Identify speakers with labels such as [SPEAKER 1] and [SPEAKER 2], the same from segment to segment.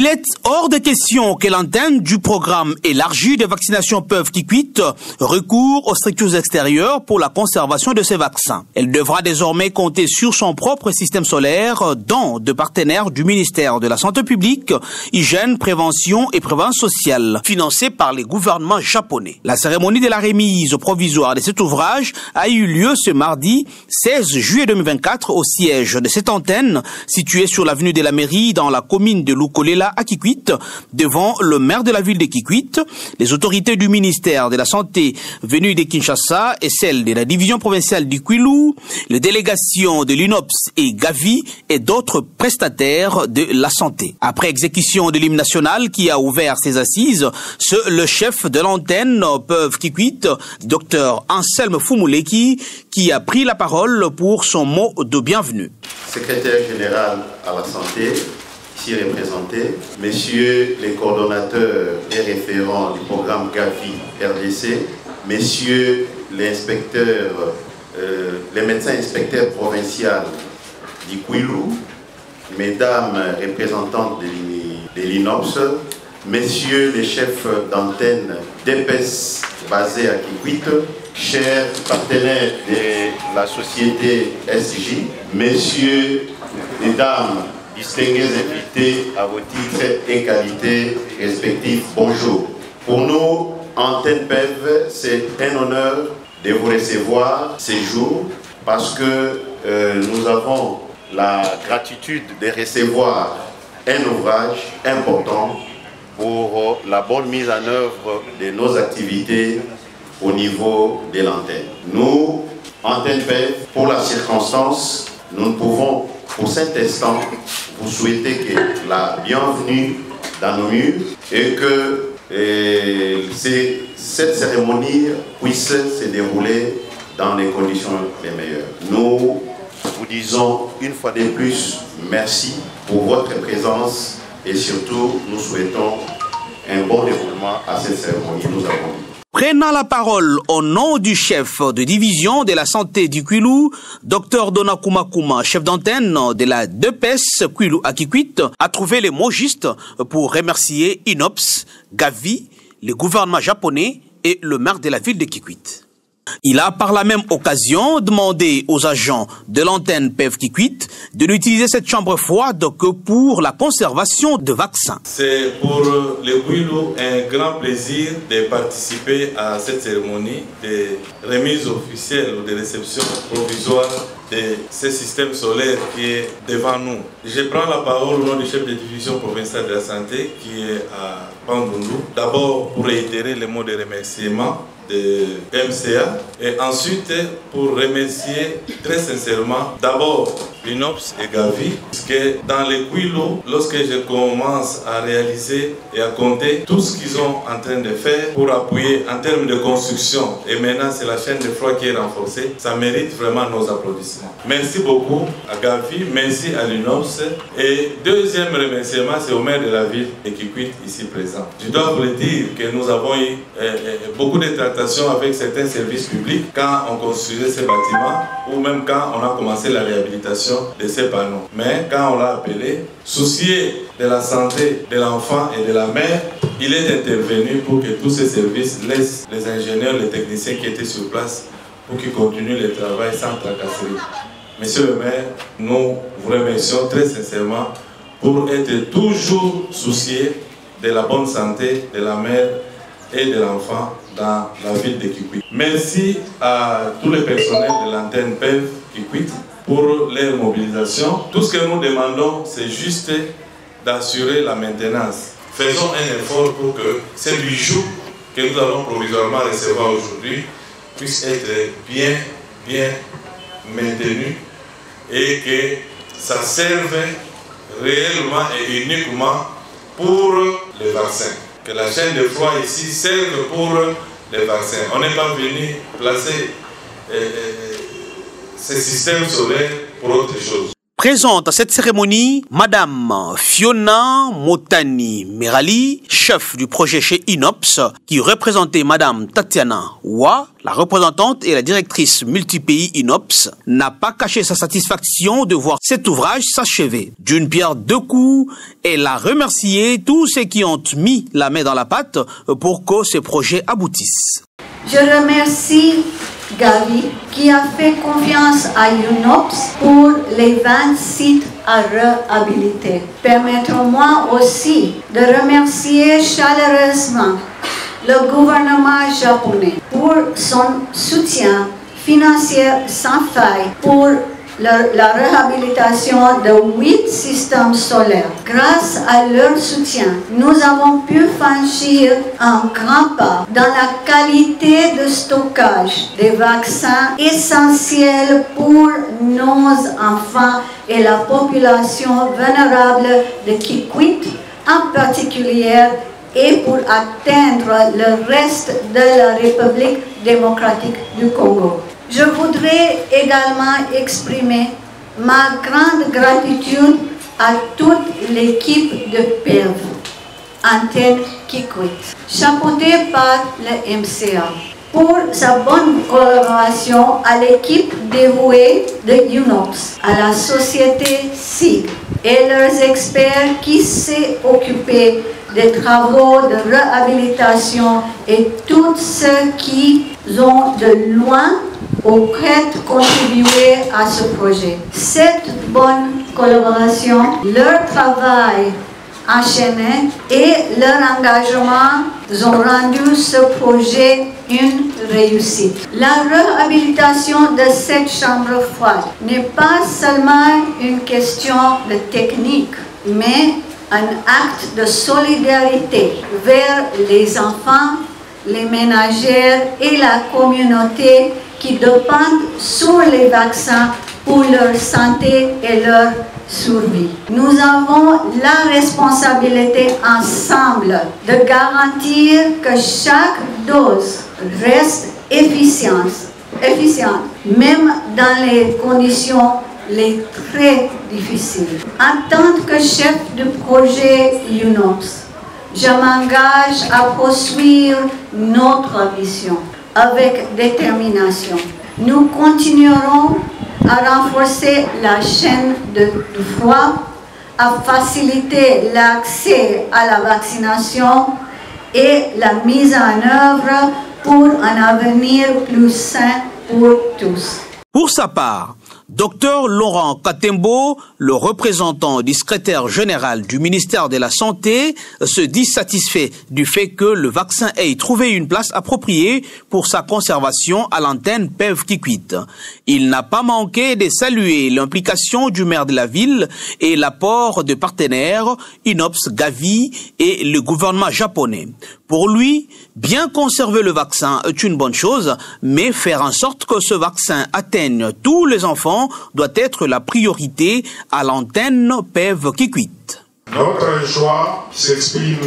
[SPEAKER 1] Il est hors de question que l'antenne du programme élargi de vaccination PEV Kikwit recourt aux structures extérieures pour la conservation de ces vaccins. Elle devra désormais compter sur son propre système solaire, don de partenaires du ministère de la Santé publique, Hygiène, Prévention et Prévention sociale, financé par les gouvernements japonais. La cérémonie de la remise provisoire de cet ouvrage a eu lieu ce mardi 16 juillet 2024 au siège de cette antenne située sur l'avenue de la Mairie dans la commune de Lukolela à Kikwit, devant le maire de la ville de Kikwit, les autorités du ministère de la Santé venues de Kinshasa et celles de la division provinciale du Kwilu, les délégations de l'UNOPS et Gavi et d'autres prestataires de la santé. Après exécution de l'hymne national qui a ouvert ses assises, le chef de l'antenne PEV Kikwit, Dr Anselme Fumuleki, qui a pris la parole pour son mot de bienvenue.
[SPEAKER 2] Secrétaire général à la santé, ici représenté, messieurs les coordonnateurs et référents du programme Gavi RDC, messieurs les inspecteurs, les médecins inspecteurs provinciaux du Kwilu, mesdames représentantes de l'INOPS, messieurs les chefs d'antenne d'EPES basés à Kikwit, chers partenaires de la société SJ, messieurs et dames, distingués invités à vos titres et qualités respectifs, bonjour. Pour nous, Antenne PEV, c'est un honneur de vous recevoir ces jours parce que nous avons la gratitude de recevoir un ouvrage important pour la bonne mise en œuvre de nos activités au niveau de l'antenne. Nous, Antenne PEV, pour la circonstance, nous ne pouvons pour cet instant vous souhaiter que la bienvenue dans nos murs et que cette cérémonie puisse se dérouler dans les conditions les meilleures. Nous vous disons une fois de plus merci pour votre présence et surtout nous souhaitons un bon déroulement à cette cérémonie. Nous avons dit.
[SPEAKER 1] Prenant la parole au nom du chef de division de la santé du Kwilu, Dr Dona Kumakuma, chef d'antenne de la DPS Kwilu à Kikwit, a trouvé les mots justes pour remercier INOPS, Gavi, le gouvernement japonais et le maire de la ville de Kikwit. Il a par la même occasion demandé aux agents de l'antenne PEV Kikwit de n'utiliser cette chambre froide que pour la conservation de vaccins.
[SPEAKER 3] C'est pour le Kwilu un grand plaisir de participer à cette cérémonie de remise officielle ou de réception provisoire de ce système solaire qui est devant nous. Je prends la parole au nom du chef de division provinciale de la santé qui est à Bandundu. D'abord pour réitérer les mots de remerciement de MCA et ensuite pour remercier très sincèrement d'abord l'INOPS et Gavi parce que dans les Kwilu, lorsque je commence à réaliser et à compter tout ce qu'ils sont en train de faire pour appuyer en termes de construction et maintenant c'est la chaîne de froid qui est renforcée, ça mérite vraiment nos applaudissements. Merci beaucoup à Gavi, merci à l'INOPS et deuxième remerciement c'est au maire de la ville de Kikwit ici présent. Je dois vous le dire que nous avons eu beaucoup de tractations avec certains services publics quand on construisait ces bâtiments ou même quand on a commencé la réhabilitation de ces panneaux. Mais quand on l'a appelé, soucié de la santé de l'enfant et de la mère, il est intervenu pour que tous ces services laissent les ingénieurs, les techniciens qui étaient sur place pour qu'ils continuent le travail sans tracasserie. Monsieur le maire, nous vous remercions très sincèrement pour être toujours soucié de la bonne santé de la mère et de l'enfant dans la ville de Kikwit. Merci à tous les personnels de l'antenne PEV Kikwit pour leur mobilisation. Tout ce que nous demandons, c'est juste d'assurer la maintenance. Faisons un effort pour que ces bijoux que nous allons provisoirement recevoir aujourd'hui puissent être bien maintenus et que ça serve réellement et uniquement pour les vaccins. Que la chaîne de froid ici serve pour les vaccins. On n'est pas venu placer ces systèmes solaires pour autre chose.
[SPEAKER 1] Présente à cette cérémonie, Madame Fiona Motani Merali, chef du projet chez INOPS, qui représentait Madame Tatiana Wa, la représentante et la directrice multipays INOPS, n'a pas caché sa satisfaction de voir cet ouvrage s'achever. D'une pierre deux coups, elle a remercié tous ceux qui ont mis la main dans la pâte pour que ce projet aboutisse.
[SPEAKER 4] Je remercie Gavi qui a fait confiance à UNOPS pour les 20 sites à réhabiliter. Permettez-moi aussi de remercier chaleureusement le gouvernement japonais pour son soutien financier sans faille pour la réhabilitation de 8 systèmes solaires. Grâce à leur soutien, nous avons pu franchir un grand pas dans la qualité de stockage des vaccins essentiels pour nos enfants et la population vulnérable de Kikwit en particulier et pour atteindre le reste de la République démocratique du Congo. Je voudrais également exprimer ma grande gratitude à toute l'équipe de PEV, Antenne Kikwit, chapeautée par le MCA, pour sa bonne collaboration à l'équipe dévouée de UNOPS, à la société SIG et leurs experts qui s'est occupé des travaux de réhabilitation et tous ceux qui ont de loin ou prêt contribué à ce projet. Cette bonne collaboration, leur travail enchaîné et leur engagement ont rendu ce projet une réussite. La réhabilitation de cette chambre froide n'est pas seulement une question de technique, mais un acte de solidarité vers les enfants, les ménagères et la communauté qui dépendent sur les vaccins pour leur santé et leur survie. Nous avons la responsabilité ensemble de garantir que chaque dose reste efficiente, même dans les conditions les très difficiles. En tant que chef du projet UNOPS, je m'engage à poursuivre notre mission avec détermination. Nous continuerons à renforcer la chaîne du froid, à faciliter l'accès à la vaccination et la mise en œuvre pour un avenir plus sain pour tous.
[SPEAKER 1] Pour sa part, Dr Laurent Katembo, le représentant du secrétaire général du ministère de la Santé, se dit satisfait du fait que le vaccin ait trouvé une place appropriée pour sa conservation à l'antenne PEV Kikwit. Il n'a pas manqué de saluer l'implication du maire de la ville et l'apport de partenaires INOPS, Gavi et le gouvernement japonais. Pour lui, bien conserver le vaccin est une bonne chose, mais faire en sorte que ce vaccin atteigne tous les enfants doit être la priorité à l'antenne PEV Kikwit.
[SPEAKER 5] Notre choix s'exprime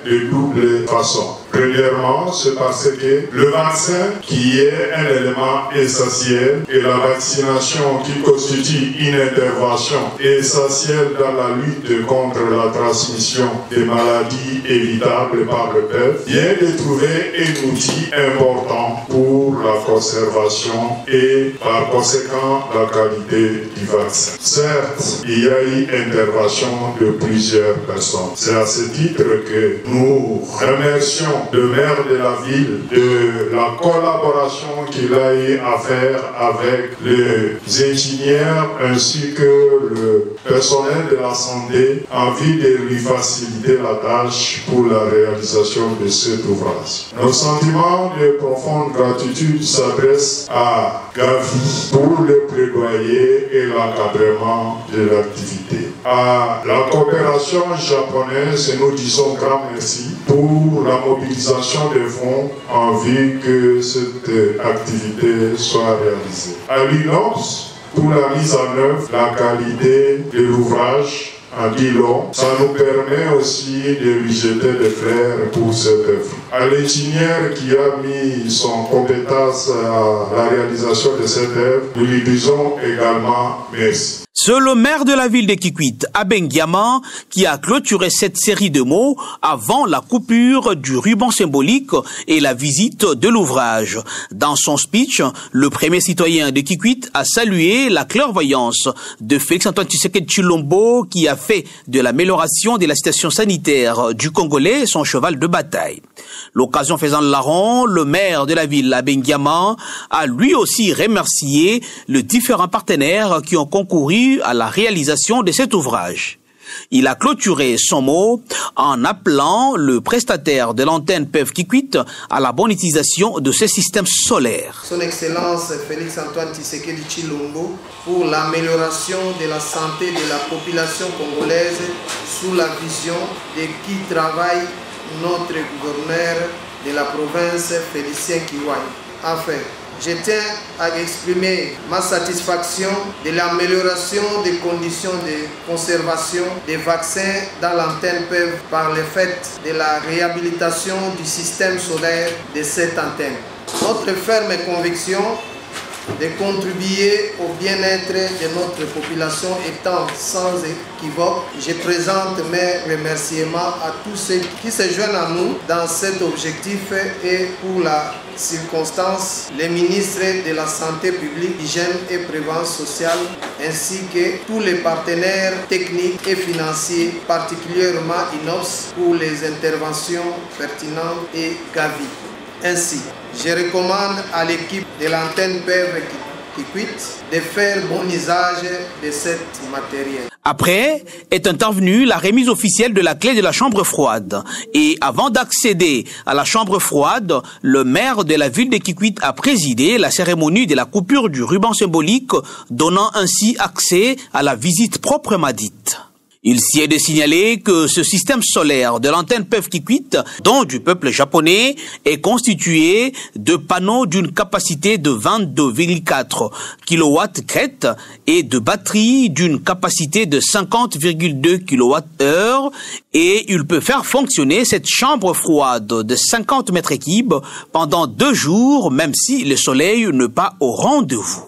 [SPEAKER 5] de double façon. Premièrement, c'est parce que le vaccin, qui est un élément essentiel, et la vaccination qui constitue une intervention essentielle dans la lutte contre la transmission des maladies évitables par le PEV, vient de trouver un outil important pour la conservation et par conséquent la qualité du vaccin. Certes, il y a eu intervention de plusieurs personnes. C'est à ce titre que nous remercions le maire de la ville de la collaboration qu'il a eu à faire avec les ingénieurs ainsi que le personnel de la santé en vue de lui faciliter la tâche pour la réalisation de cet ouvrage. Nos sentiments de profonde gratitude s'adressent à Gavi pour le plaidoyer et l'encadrement de l'activité. À la coopération japonaise, nous disons grand merci pour la mobilisation des fonds en vue que cette activité soit réalisée. À l'UNOPS, pour la mise en œuvre, la qualité de l'ouvrage en dit long, ça nous permet aussi de lui jeter des fleurs pour cette œuvre. À l'ingénieur qui a mis son compétence à la réalisation de cette œuvre, nous lui disons également merci.
[SPEAKER 1] C'est le maire de la ville de Kikwit, Abengiama, qui a clôturé cette série de mots avant la coupure du ruban symbolique et la visite de l'ouvrage. Dans son speech, le premier citoyen de Kikwit a salué la clairvoyance de Félix-Antoine Tshisekedi Tshilombo, qui a fait de l'amélioration de la situation sanitaire du Congolais son cheval de bataille. L'occasion faisant le larron, le maire de la ville, Abengiama, a lui aussi remercié les différents partenaires qui ont concouru à la réalisation de cet ouvrage. Il a clôturé son mot en appelant le prestataire de l'antenne PEV Kikwit à la bonne utilisation de ces systèmes solaires.
[SPEAKER 6] Son Excellence Félix-Antoine Tshisekedi Tshilombo pour l'amélioration de la santé de la population congolaise sous la vision de qui travaille notre gouverneur de la province Félicien Kiwai. Enfin, je tiens à exprimer ma satisfaction de l'amélioration des conditions de conservation des vaccins dans l'antenne PEV par le fait de la réhabilitation du système solaire de cette antenne. Notre ferme conviction de contribuer au bien-être de notre population étant sans équivoque, je présente mes remerciements à tous ceux qui se joignent à nous dans cet objectif et pour la circonstance, les ministres de la Santé publique, Hygiène et Prévention sociale, ainsi que tous les partenaires techniques et financiers, particulièrement INOPS, pour les interventions pertinentes et Gavi. Ainsi, je recommande à l'équipe de l'antenne PEV Kikwit de faire bon usage de cet matériel.
[SPEAKER 1] Après est intervenue la remise officielle de la clé de la chambre froide. Et avant d'accéder à la chambre froide, le maire de la ville de Kikwit a présidé la cérémonie de la coupure du ruban symbolique, donnant ainsi accès à la visite proprement dite. Il s'y est de signaler que ce système solaire de l'antenne PEV Kikwit, don du peuple japonais, est constitué de panneaux d'une capacité de 22,4 kW crête et de batteries d'une capacité de 50,2 kWh, et il peut faire fonctionner cette chambre froide de 50 mètres cubes pendant 2 jours, même si le soleil n'est pas au rendez-vous.